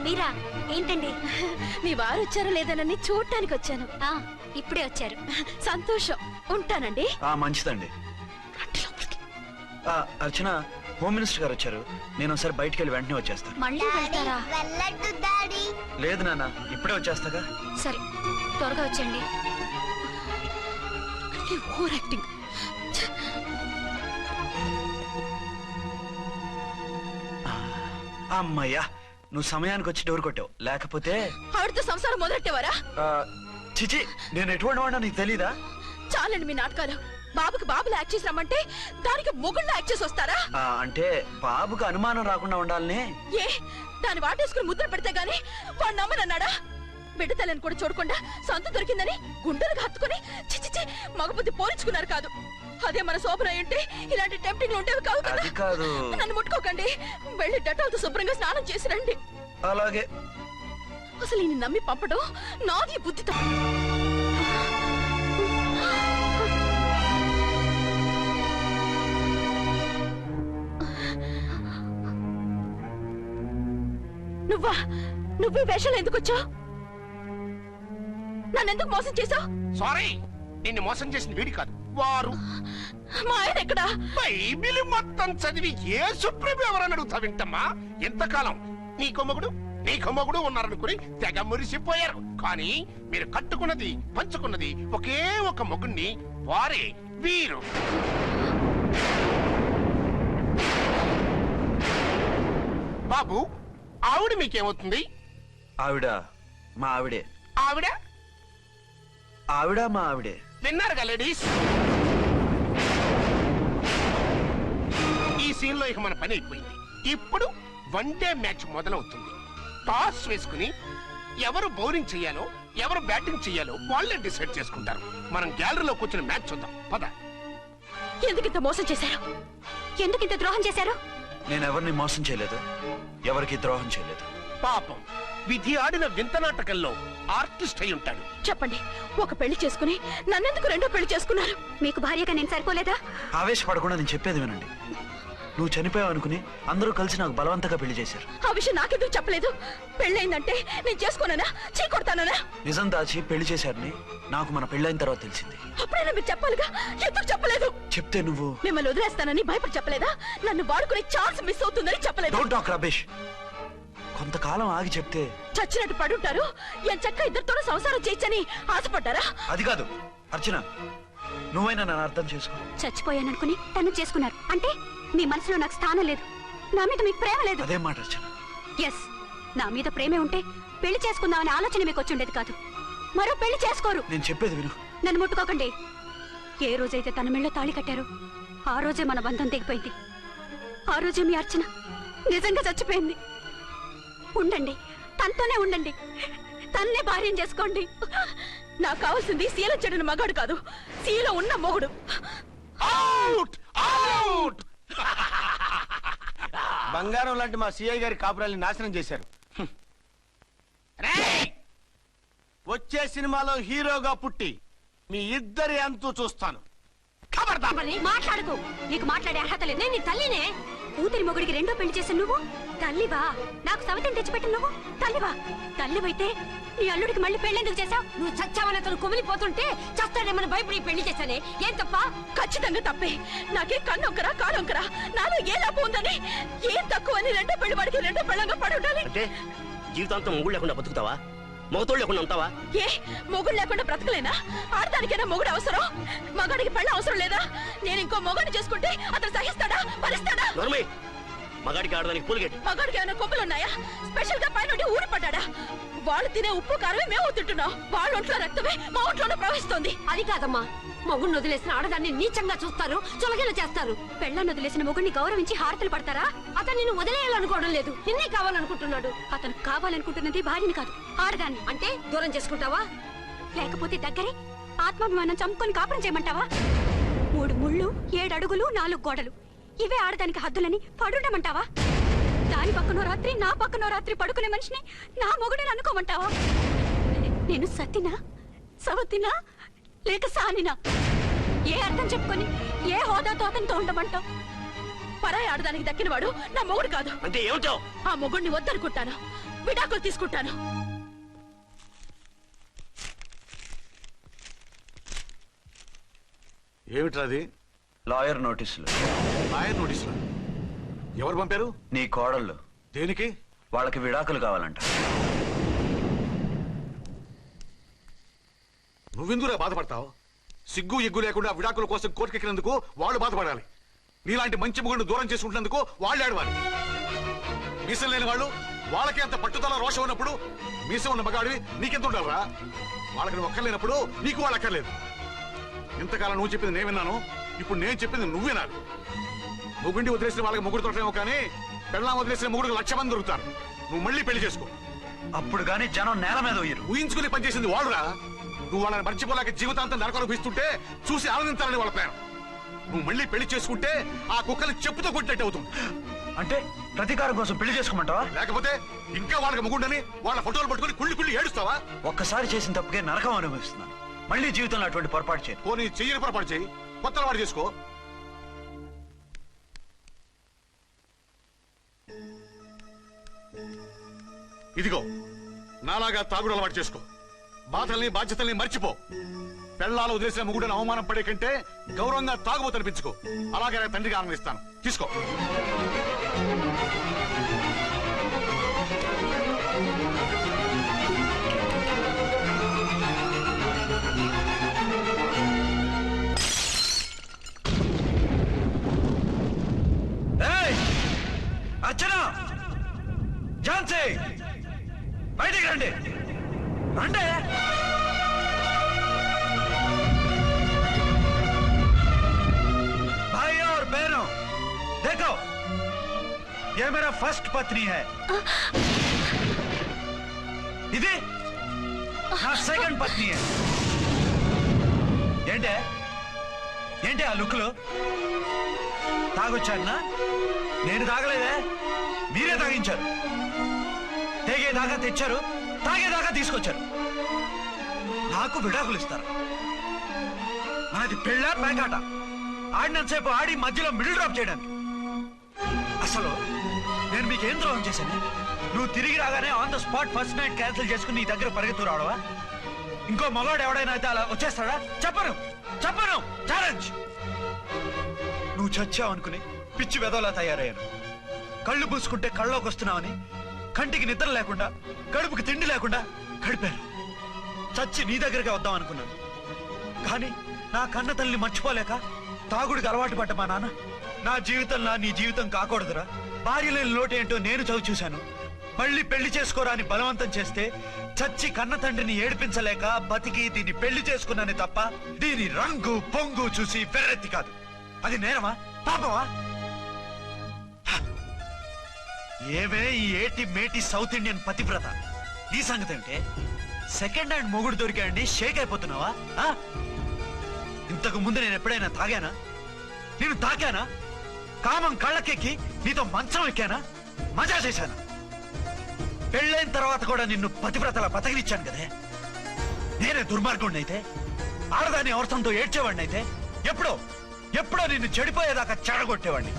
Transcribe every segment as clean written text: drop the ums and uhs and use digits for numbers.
మీరా ఏంటండి? మీ వారు వచ్చారో లేదనని చూడటానికి వచ్చాను. ఇప్పుడే వచ్చారు. సంతోషం. ఉంటానండి. మంచిదండి. అర్చన, హోమ్ మినిస్టర్ గారు వచ్చారు. నేను ఒకసారి బయటికి వెళ్ళి వెంటనే వచ్చేస్తాను. మళ్ళీ వెళ్తారా? లేదు నాన్న, ఇప్పుడే వచ్చేస్తాగా. సరే, త్వరగా వచ్చండి. Over acting. అమ్మయ్యా, నువ్వు సమయానికి వచ్చి డోర్ కొట్టావు. లేకపోతే ఆవిడతో సంసారం మొదలెట్టేవారా? చిచి, నేను ఎటువంటి వాడినా నీకు తెలీదా? చాలండి మీ నాటకాలు. బాబుకి బాబులు యాక్ట్ చేసి రమ్మంటే దానికి మొగుళ్ళు యాక్ట్ చేసి వస్తారా? అంటే బాబుకు అనుమానం రాకుండా ఉండాలని. ఏ దాన్ని వాటేసుకుని ముద్ర పెడితే గాని వాడు నమ్మనన్నాడా? బిడ్డ తల్లిని కూడా చూడకుండా సొంత దొరికిందని గుండెలకు హత్తుకుని చిచిచి మగబుద్ధి పోల్చుకున్నారు కాదు. అదే మన శోభన ఉంటే ఇలాంటి టెంప్టింగ్ ఉండేవి కావు కదా. నన్ను ముట్టుకోకండి. వెళ్ళి డెటాల్తో శుభ్రంగా స్నానం చేసి రండి. అలాగే. అసలు ఈయన నమ్మి పంపడం నాది బుద్ధితో. నువ్వు వేషాలు ఎందుకు వచ్చావు? నన్నెందుకు మోసం చేశావు? సారీ, నిన్ను మోసం చేసిన వీడి కాదు, వారు. మా ఆయన ఎక్కడా? బైబిల్ మొత్తం చదివి యేసు ప్రభు ఎవరని అడుగుతా వింటమ్మా. ఎంతకాలం నీకో మొగుడు ఉన్నారనుకుని తెగ మురిసిపోయారు. కానీ మీరు కట్టుకున్నది పంచుకున్నది ఒకే ఒక మొగుణ్ణి, వారే వీరు. బాబు, ఆవిడ మీకేమవుతుంది? ఆవిడ మా ఆవిడే. ఆవిడ ఆవిడ మా ఆవిడే. విన్నారుగా లేడీస్? ఈ సీన్ లో ఇక మన పని అయిపోయింది. ఇప్పుడు వన్ డే మ్యాచ్ మొదలవుతుంది. టాస్ వేసుకుని ఎవరు బౌలింగ్ చెయ్యాలో ఎవరు బ్యాటింగ్ చెయ్యాలో వాళ్ళే డిసైడ్ చేసుకుంటారు. మనం గ్యాలరీలో కూర్చుని మ్యాచ్ చూద్దాం. పద. ఎందుకింత మోసం చేశారు? ఎందుకింత ద్రోహం చేశారు? నేను ఎవరిని మోసం చేయలేదు, ఎవరికి ద్రోహం చేయలేదు. పాపం, విధి ఆడిన వింత నాటకంలో ఆర్టిస్ట్ అయి ఉంటాడు. చెప్పండి, ఒక పెళ్లి చేసుకుని నన్నెందుకు రెండో పెళ్లి చేసుకున్నారు? మీకు భార్యగా నేను సరిపోలేదా? ఆవేశపడకుండా నేను చెప్పేది వినండి. నువ్వు చనిపోయావు అనుకుని అందరూ కలిసి నాకు బలవంతంగా పెళ్లి చేశారు. ఆ విషయం నాకెందుకు చెప్పలేదు? పెళ్ళయిందంటే నేను చేసుకోనా, చీకొడతానా? నిజం దాచి పెళ్లి చేశారని నాకు మన పెళ్ళైన తర్వాత తెలిసింది. అప్పుడైనా మీరు చెప్పాలిగా, ఎందుకు చెప్పలేదు? చెప్తే నువ్వు మిమ్మల్ని వదిలేస్తానని భయపడి చెప్పలేదా? నన్ను వాడుకునే ఛాన్స్ మిస్ అవుతుందని చెప్పలేదు. Don't talk రబేష్. కొంతకాలం ఆగి చెప్తే చచ్చినట్టు పడుంటారు. ఎంచక్క ఇద్దరితోనూ సంసారం చేయొచ్చని ఆశపడ్డారా? అది కాదు అర్చన, నువ్వైనా నన్ను అర్థం చేసుకో. చచ్చిపోయాననుకుని తను చేసుకున్నారు అంటే మీ మనసులో నాకు స్థానం లేదు, నా మీద మీకు ప్రేమ లేదు. అదే మాట అర్చన. ఎస్, నా మీద ప్రేమే ఉంటే పెళ్లి చేసుకుందామనే ఆలోచన మీకు వచ్చి ఉండేది కాదు. మరో పెళ్లి చేసుకోరు. నేను చెప్పేది విను. నన్ను ముట్టుకోకండి. ఏ రోజైతే తన మెళ్ళో తాళి కట్టారో ఆ రోజే మన బంధం తెగిపోయింది. ఆ రోజే మీ అర్చన నిజంగా చచ్చిపోయింది. ఉండండి, తనతోనే ఉండండి, తన్నే భార్యం చేసుకోండి. నాకు కావాల్సింది శీల చెడిన మగాడు కాదు, శీల ఉన్న మొగుడు. బంగారం లాంటి మా సిఐ గారి కాపురాల్ని నాశనం చేశారు. వచ్చే సినిమాలో హీరోగా పుట్టి మీ ఇద్దరి అంతూ చూస్తాను. మాట్లాడుకో, నీకు మాట్లాడే అర్హత లేదు. నేను నీ తల్లినే. కూతురి మొగుడికి రెండో పెళ్లి చేసిన నువ్వు తల్లివా? నాకు సవితని తెచ్చిపెట్టిన నువ్వు తల్లివా? తల్లివైతే నీ అల్లుడికి మళ్ళీ పెళ్లి చేశావు? నువ్వు చచ్చావని అతను కుమిలిపోతుంటే చస్తాడేమని భయపడి పెళ్లి చేశానే. ఏం తప్ప? ఖచ్చితంగా తప్పే. నాకే కన్నొక్కరా కాలొక్కరా, నాలో ఏ లాభం ఉందని, ఏం తక్కువ అని రెండో పెళ్లి వాడికి రెండో పెళ్ళంగా పడి ఉండాలి. అంటే జీవితాంతం మొగుడు లేకుండా బతుకుతావా? మొగతోడు లేకుండా ఉంటావా? ఏ మొగుడు లేకుండా బ్రతకలేనా? ఆడదానికైనా మొగుడు అవసరం, మగాడికి పెళ్ళ అవసరం లేదా? నేను ఇంకో మొగాడిని చేసుకుంటే అతను సహిస్తాడా, భరిస్తాడా? మగాడికి ఆడదానికి పూలిగేట్. మగాడికి ఏమైనా కొబ్బలు ఉన్నాయా? స్పెషల్ గా పైన ఊరి పడ్డాడా? వాళ్ళు తినే ఉప్పు కారమే మేము తింటున్నాం. వాళ్ళ ఒంట్లో రక్తమే మా ఒంట్లోనే ప్రవహిస్తుంది. అది కాదమ్మా, మొగుడిని వదిలేసిన ఆడదాన్ని నీచంగా చూస్తారు, చులకన చేస్తారు. పెళ్ళాన్ని వదిలేసిన మొగుడిని గౌరవించి హారతలు పడతారా? అతను నిన్ను వదిలేయాలనుకోవడం లేదు, నిన్నే కావాలనుకుంటున్నాడు. అతను కావాలనుకుంటున్నది భార్యని కాదు, ఆడదాన్ని. అంటే దూరం చేసుకుంటావా? లేకపోతే దగ్గరే ఆత్మాభిమానం చంపుకొని కాపురం చేయమంటావా? 3 ముళ్ళు 7 అడుగులు 4 గోడలు, ఇవే ఆడదానికి హద్దులని పడుండమంటావా? దాని పక్కనో రాత్రి నా పక్కనో రాత్రి పడుకునే మనిషిని నా మొగుడని అనుకోమంటావా? నేను సతినా, సవతినా, లేక సానినా? ఏ అర్థం చెప్పుకొని ఏ హోదాతో అతనితో ఉండమంటావు? పరాయి ఆడదానికి దక్కినవాడు నా మొగుడు కాదు. అంటే ఏమంటావు? ఆ మొగుడిని వద్దనుకుంటాను. విడాకులు తీసుకుంటాను. ఏమిట్రా అది? లాయర్ నోటీసులు. లాయర్ నోటీసులు ఎవరు పంపారు? నీ కోడళ్ళు. దేనికి? వాళ్ళకి విడాకులు కావాలంట. నువ్వెందుకురా బాధపడతావు? సిగ్గు ఎగ్గు లేకుండా విడాకుల కోసం కోర్టుకెక్కినందుకు వాళ్ళు బాధపడాలి. నీలాంటి మంచి మొగుడిని దూరం చేసుకుంటున్నందుకు వాళ్ళు ఆడవాలి. మీసం లేని వాళ్ళు వాళ్ళకి అంత పట్టుదల రోషం ఉన్నప్పుడు మీసం ఉన్న మగాడివి నీకెంత ఉండాలరా? వాళ్ళకి నువ్వు ఒక్కర్లేనప్పుడు నీకు వాళ్ళు అక్కర్లేదు. ఇంతకాలం నువ్వు చెప్పింది నేను విన్నాను, ఇప్పుడు నేను చెప్పింది నువ్వు వినాలి. మొగుండి వదిలేసిన వాళ్ళకి మొగుడు తోటమేమో కానీ పెళ్ళాం వదిలేసిన మొగుడికి 1,00,000 మంది దొరుకుతారు. నువ్వు మళ్ళీ పెళ్లి చేసుకో. అప్పుడు గాని జనం నేల మీద ఉయ్యరు. ఊహించుకుని పనిచేసింది వాళ్ళురా. నువ్వు వాళ్ళని మర్చిపోలేక జీవితాంతం నరకం అనుభవిస్తుంటే చూసి ఆనందించాలని వాళ్ళ ప్లాన్. నువ్వు మళ్ళీ పెళ్లి చేసుకుంటే ఆ కుక్కలు చెప్పుతో కొట్టినట్టు అవుతుంది. అంటే ప్రతీకారం కోసం పెళ్లి చేసుకోమంటావా? లేకపోతే ఇంకా వాళ్ళకి మొగుండని వాళ్ళ ఫోటోలు పట్టుకుని కుళ్ళి కుళ్ళి ఏడుస్తావా? ఒక్కసారి చేసిన తప్పుకే నరకం అనుభవిస్తున్నాను. మళ్ళీ జీవితంలో అటువంటి పొరపాటు చేయను. పోనీ చెయ్యని పొరపాటు చేయి, కొత్త అలవాటు చేసుకో. ఇదిగో నాలాగా తాగుడు అలవాటు చేసుకో. బాధల్ని బాధ్యతల్ని మర్చిపో. పెళ్ళాలు వదిలేసిన మొగుడని అవమానం పడే కంటే గౌరవంగా తాగుబోతు అనిపించుకో. అలాగే తండ్రిగా ఆనందిస్తాను. తీసుకో. అర్చన, ఝాన్సీ, బయటికి రండి. రండి. भाई और बहनों, देखो, ये मेरा फर्स्ट पत्नी है. ఇది నా సెకండ్ పత్ని. ఏంటే ఏంటి ఆ లుక్లు? తాగొచ్చానా? నేను తాగలేదే, మీరే తాగించారు. తెగేదాకా తెచ్చారు, తాగేదాకా తీసుకొచ్చారు. నాకు విడాకులు ఇస్తారు. నాది పెళ్ళా పేకాట? ఆడినంతసేపు ఆడి మధ్యలో మిడిల్ డ్రాప్ చేయడానికి. అసలు నేను మీకేం ద్రోహం చేశాను? నువ్వు తిరిగి రాగానే on the spot first night cancel చేసుకుని నీ దగ్గర పరిగెత్తు రావడవా? ఇంకో మగాడు ఎవడైనా అయితే అలా వచ్చేస్తాడా? చెప్పను చెప్పను, ఛాలెంజ్. నువ్వు చచ్చావు అనుకుని పిచ్చి వెదవలా తయారయ్యాను. కళ్ళు పూసుకుంటే కళ్ళలోకి వస్తున్నావని కంటికి నిద్ర లేకుండా కడుపుకి తిండి లేకుండా గడిపాను. చచ్చి నీ దగ్గరగా వద్దాం అనుకున్నాను. కానీ నా కన్న తల్లిని మర్చిపోలేక తాగుడికి అలవాటు పడ్డ మా నాన్న నా జీవితంలో నీ జీవితం కాకూడదురా, భార్య లేని లోటేంటో నేను చవి చూశాను, మళ్ళీ పెళ్లి చేసుకోరా అని బలవంతం చేస్తే చచ్చి కన్న తండ్రిని ఏడిపించలేక బతికి దీన్ని పెళ్లి చేసుకున్నానే తప్ప దీని రంగు పొంగు చూసి వెర్రెత్తి కాదు. అది నేరమా, పాపమా? ఏవే ఈ ఏటి మేటి సౌత్ ఇండియన్ పతివ్రత, నీ సంగతి అంటే సెకండ్ హ్యాండ్ మొగుడు దొరికాడండి షేక్ అయిపోతున్నావా? ఇంతకు ముందు నేను ఎప్పుడైనా తాగానా? నేను తాకానా? కామం కళ్ళకెక్కి నీతో మంచం ఎక్కానా? మజా చేశానా? పెళ్ళైన తర్వాత కూడా నిన్ను పతివ్రతలా బతకనిచ్చాను కదే. నేనే దుర్మార్గుడిని అయితే, ఆడదాన్ని అవసరంతో ఏడ్చేవాడిని అయితే ఎప్పుడో ఎప్పుడో నిన్ను చెడిపోయేదాకా చెడగొట్టేవాడిని.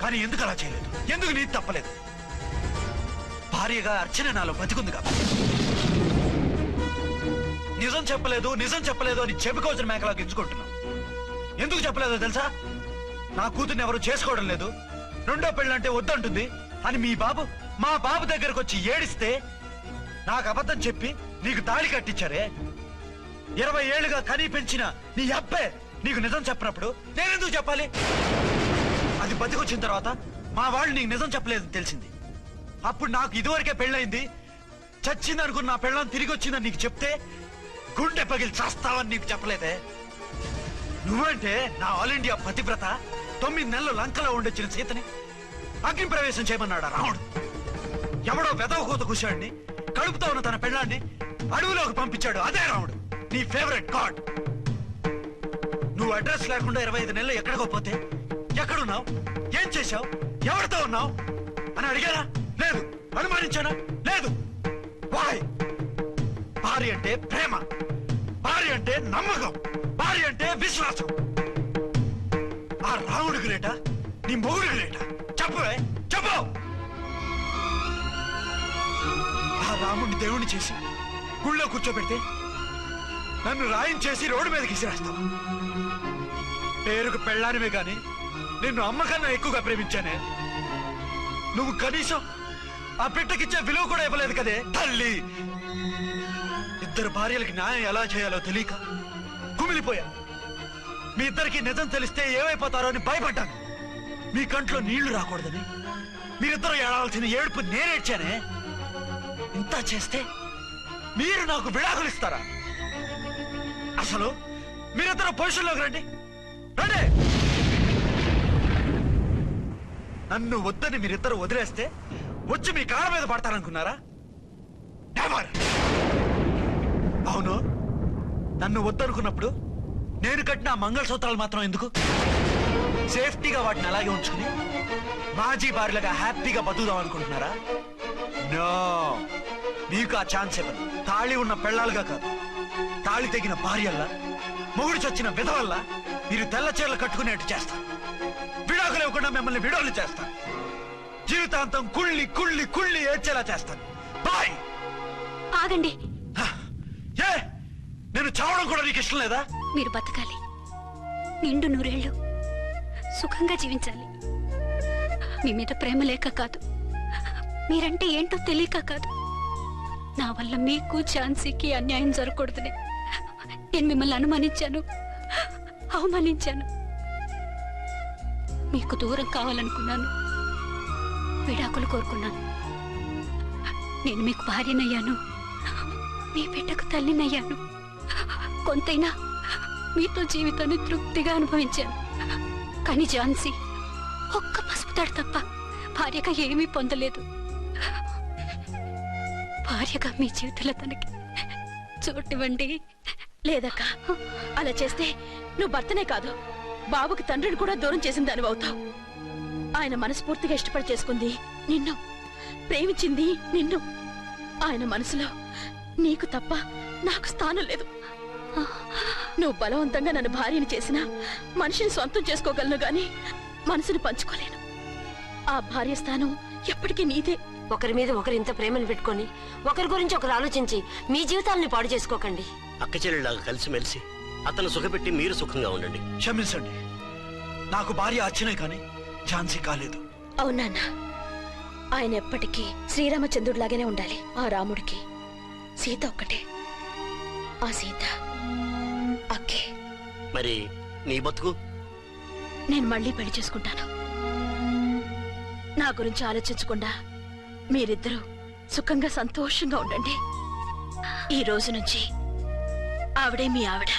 కానీ ఎందుకు అలా చేయలేదు? ఎందుకు నీ తప్పలేదు? భార్యగా అర్చన నాలో బతికుంది కాబట్టి. నిజం చెప్పలేదు నిజం చెప్పలేదు అని చెప్పుకోవచ్చిన మేకలా గించుకుంటున్నావు. ఎందుకు చెప్పలేదో తెలుసా? నా కూతుర్ని ఎవరు చేసుకోవడం లేదు, రెండో పెళ్ళంటే వద్దంటుంది అని మా బాబు దగ్గరకు వచ్చి ఏడిస్తే నాకు అబద్ధం చెప్పి నీకు తాళి కట్టించారే. 20 ఏళ్లుగా కనీ పెంచిన నీ అబ్బే నీకు నిజం చెప్పినప్పుడు నేనెందుకు చెప్పాలి? అది బతికొచ్చిన తర్వాత మా వాళ్ళు నీకు నిజం చెప్పలేదని తెలిసింది. అప్పుడు నాకు ఇదివరకే పెళ్ళయింది, చచ్చింది అనుకున్న నా పెళ్ళం తిరిగి వచ్చిందని నీకు చెప్తే గుండె పగిలి చస్తావని నీకు చెప్పలేదే. నువ్వంటే నా ఆల్ ఇండియా పతివ్రత 9 నెలలు లంకలో ఉండొచ్చిన సీతని అగ్ని ప్రవేశం చేయమన్నాడా రాముడు? ఎవడో వెదవ కూత కూర్చోండి కడుపుతో ఉన్న తన పెళ్ళాన్ని అడవిలోకి పంపించాడు, అదే రాముడు, నీ ఫేవరెట్ గాడ్. నువ్వు అడ్రస్ లేకుండా 25 నెలలు ఎక్కడికో పోతే ఎక్కడున్నావు, ఏం చేశావు, ఎవరితో ఉన్నావు అని అడిగానా? లేదు. అనుమానించానా? లేదు. వాయ్? భార్య అంటే ప్రేమ, భార్య అంటే నమ్మకం, భార్య అంటే విశ్వాసం. ఆ రాముడు గ్రేటా, నీ మొగుడు గ్రేటా? చెప్పవే, చెప్పు. రాముడిని దేవుణ్ణి చేసి గుళ్ళో కూర్చోబెడితే నన్ను రాయించేసి రోడ్డు మీద గిసిరేస్తావా? పేరుకు పెళ్ళానివే గాని నిన్ను అమ్మకన్నా ఎక్కువగా ప్రేమించానే. నువ్వు కనీసం ఆ బిడ్డకిచ్చే విలువ కూడా ఇవ్వలేదు కదే తల్లి. ఇద్దరు భార్యలకి న్యాయం ఎలా చేయాలో తెలియక కుమిలిపోయా. మీ ఇద్దరికి నిజం తెలిస్తే ఏమైపోతారో అని భయపడ్డాను. మీ కంట్లో నీళ్లు రాకూడదని మీరిద్దరూ ఏడాల్సిన ఏడుపు నేనేడ్చానే. ఇంత చేస్తే మీరు నాకు విడాకులు ఇస్తారా? అసలు మీరిద్దరు పొజిషన్లోకి రండి, రండి. నన్ను వద్దని మీరిద్దరు వదిలేస్తే వచ్చి మీ కాళ్ళ మీద పడతారనుకున్నారా? నెవర్. అవును, నన్ను వద్దనుకున్నప్పుడు నేను కట్టిన ఆ మంగళసూత్రాలు మాత్రం ఎందుకు? సేఫ్టీగా వాటిని అలాగే ఉంచుకుని మాజీ భార్యలుగా హ్యాపీగా బతుకుదాం అనుకుంటున్నారా? నో, మీకు ఆ ఛాన్స్ ఇవ్వను. తాళి ఉన్న పెళ్ళాలుగా కాదు, తాళి తెగిన భార్యల్లా, మొగుడు చచ్చిన విధవల్లా మీరు తెల్ల చీరలు కట్టుకునేట్టు చేస్తాను. విడాకులు ఇవ్వకుండా మిమ్మల్ని విడోలు చేస్తాను. జీవితాంతం కుళ్ళి కుళ్ళి కుళ్ళి ఏడ్చేలా చేస్తాను. బాయ్. ఆగండి. ఏ, నేను చావడం కూడా నీకు ఇష్టం లేదా? మీరు బతకాలి, నిండు నూరేళ్లు సుఖంగా జీవించాలి. మీ మీద ప్రేమ లేక కాదు, మీరంటే ఏంటో తెలియక కాదు. నా వల్ల మీకు ఝాన్సీకి అన్యాయం జరగకూడదని నేను మిమ్మల్ని అనుమానించాను, అవమానించాను. మీకు దూరం కావాలనుకున్నాను, విడాకులు కోరుకున్నాను. నేను మీకు భార్యనయ్యాను, మీ బిడ్డకు తల్లినయ్యాను. కొంతైనా మీతో జీవితాన్ని తృప్తిగా అనుభవించాను. కానీ ఝాన్సీ ఒక్క పసుపుతాడు తప్ప భార్యగా ఏమీ పొందలేదు. భార్యగా మీ జీవితంలో తనకి చోటివ్వండి. లేదక్క, అలా చేస్తే నువ్వు భర్తనే కాదు, బాబుకి తండ్రిని కూడా దూరం చేసిన దానివి అవుతావు. ఆయన మనస్ఫూర్తిగా ఇష్టపడి చేసుకుంది నిన్ను, ప్రేమించింది నిన్ను. ఆయన మనసులో నీకు తప్ప నాకు స్థానం లేదు. నువ్వు బలవంతంగా నన్ను భార్యని చేసినా మనిషిని సొంతం చేసుకోగలను గాని మనసుని పంచుకోలేను. ఆ భార్య స్థానం ఎప్పటికీ నీదే. ఒకరి మీద ఒకరు ఇంత ప్రేమను పెట్టుకొని ఒకరి గురించి ఒకరు ఆలోచించి మీ జీవితాలని పాడు చేసుకోకండి. అక్క చెల్లెళ్ళలాగా కలిసిమెలిసి అతను సుఖపెట్టి మీరు సుఖంగా ఉండండి. క్షమించండి, నాకు భార్య అచ్చినే కానీ ఝాన్సీ కాలేదు. అవునా? ఆయన ఎప్పటికీ శ్రీరామచంద్రుడిలాగానే ఉండాలి. ఆ రాముడికి సీత ఒక్కటే, ఆ సీత అక్కే. మరి నీ బతుకు? నేను మళ్ళీ పెళ్లి చేసుకుంటాను. నా గురించి ఆలోచించకుండా మీరిద్దరూ సుఖంగా సంతోషంగా ఉండండి. ఈ రోజు నుంచి ఆవిడే మీ ఆవిడ.